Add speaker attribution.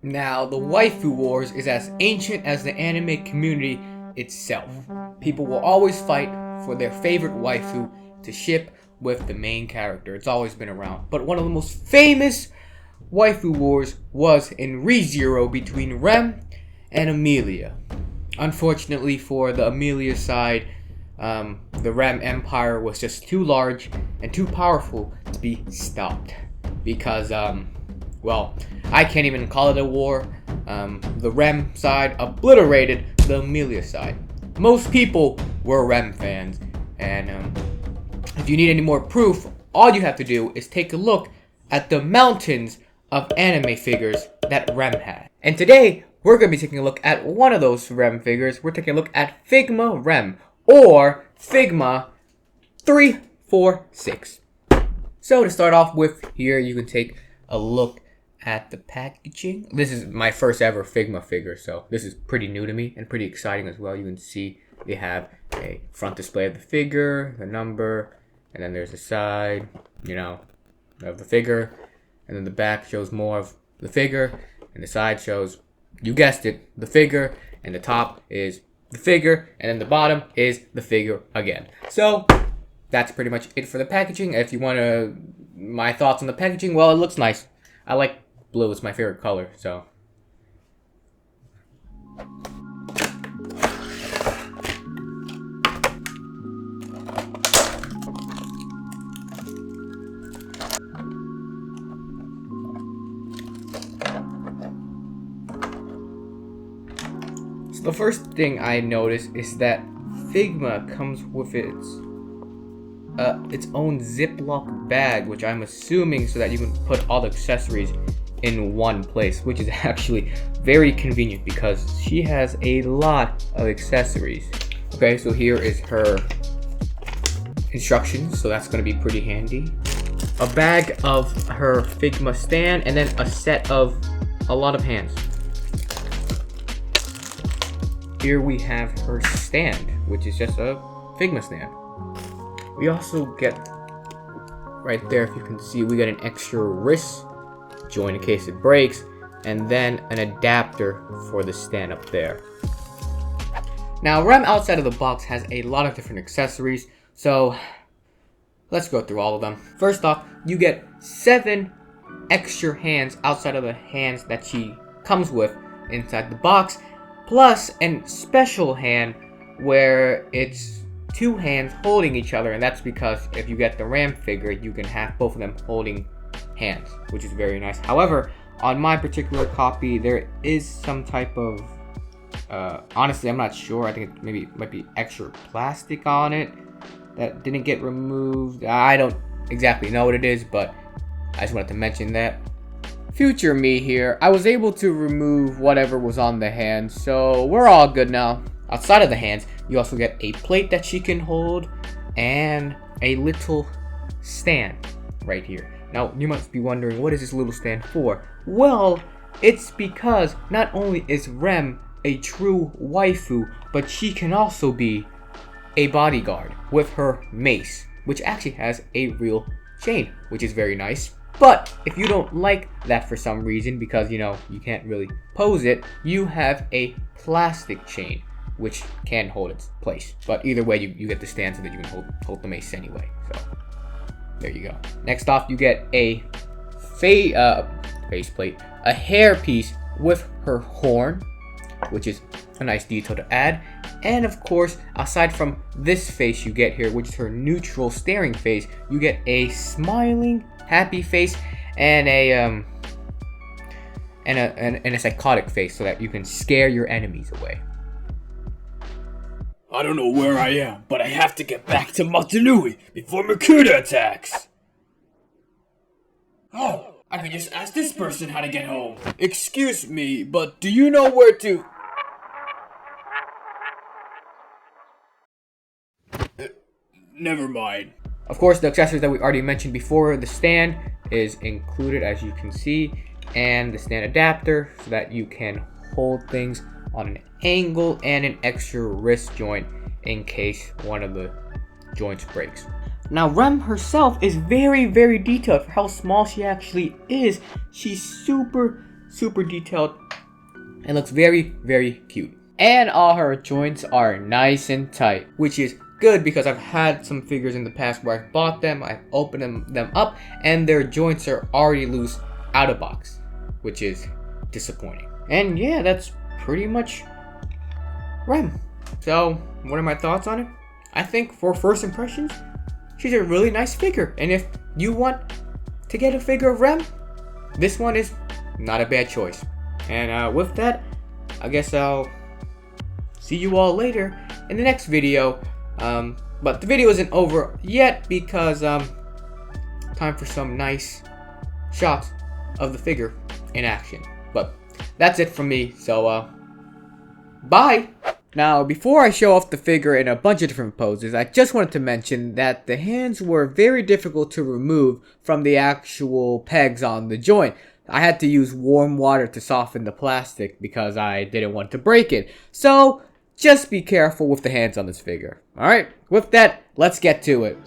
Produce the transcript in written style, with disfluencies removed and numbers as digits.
Speaker 1: Now, the waifu wars is as ancient as the anime community itself. People will always fight for their favorite waifu to ship with the main character. It's always been around. But one of the most famous waifu wars was in ReZero between Rem and Amelia. Unfortunately for the Amelia side, the Rem empire was just too large and too powerful to be stopped. Because, well, I can't even call it a war. The Rem side obliterated the Amelia side. Most people were Rem fans, and if you need any more proof, all you have to do is take a look at the mountains of anime figures that Rem had. And today, we're going to be taking a look at one of those Rem figures. We're taking a look at Figma Rem, or Figma 346. So to start off with, here you can take a look at the packaging. This is my first ever Figma figure, so this is pretty new to me and pretty exciting as well. You can see they have a front display of the figure, the number, and then there's the side, of the figure, and then the back shows more of the figure, and the side shows, you guessed it, the figure, and the top is the figure, and then the bottom is the figure again. So that's pretty much it for the packaging. If you want my thoughts on the packaging, well, it looks nice. I like blue, it's my favorite color, so. So the first thing I noticed is that Figma comes with its own Ziploc bag, which I'm assuming so that you can put all the accessories in one place, which is actually very convenient because she has a lot of accessories. Okay, so here is her instructions, so that's going to be pretty handy. A bag of her Figma stand, and then a set of a lot of hands. Here we have her stand, which is just a Figma stand. We also get, right there, if you can see, we get an extra wrist joint in case it breaks, and then an adapter for the stand up there. Now, Rem outside of the box has a lot of different accessories, so let's go through all of them. First off, you get 7 extra hands outside of the hands that she comes with inside the box, plus a special hand where it's 2 hands holding each other, and that's because if you get the Ram figure, you can have both of them holding hands, which is very nice. However, on my particular copy, there is some type of, honestly, I'm not sure. I think it might be extra plastic on it that didn't get removed. I don't exactly know what it is, but I just wanted to mention that. Future me here, I was able to remove whatever was on the hands, so we're all good now. Outside of the hands, you also get a plate that she can hold and a little stand right here. Now, you must be wondering, what is this little stand for? Well, it's because not only is Rem a true waifu, but she can also be a bodyguard with her mace, which actually has a real chain, which is very nice. But if you don't like that for some reason, because you can't really pose it, you have a plastic chain, which can hold its place. But either way, you get the stand so that you can hold the mace anyway. So there you go. Next off, you get a faceplate, a hair piece with her horn, which is a nice detail to add. And of course, aside from this face you get here, which is her neutral staring face, you get a smiling, happy face and a psychotic face so that you can scare your enemies away.
Speaker 2: I don't know where I am, but I have to get back to Motunui before Makuta attacks. Oh, I can just ask this person how to get home. Excuse me, but do you know where to... Never mind.
Speaker 1: Of course, the accessories that we already mentioned before, the stand is included, as you can see, and the stand adapter so that you can hold things on an angle, and an extra wrist joint in case one of the joints breaks. Now, Rem herself is very, very detailed for how small she actually is. She's super super detailed and looks very, very cute. And all her joints are nice and tight, which is good because I've had some figures in the past where I've bought them, I've opened them up, and their joints are already loose out of box, which is disappointing. And yeah, that's pretty much Rem. So, what are my thoughts on it? I think for first impressions, she's a really nice figure. And if you want to get a figure of Rem, this one is not a bad choice. And with that, I guess I'll see you all later in the next video. But the video isn't over yet because time for some nice shots of the figure in action. But that's it from me, so bye! Now, before I show off the figure in a bunch of different poses, I just wanted to mention that the hands were very difficult to remove from the actual pegs on the joint. I had to use warm water to soften the plastic because I didn't want to break it. So, just be careful with the hands on this figure. Alright, with that, let's get to it.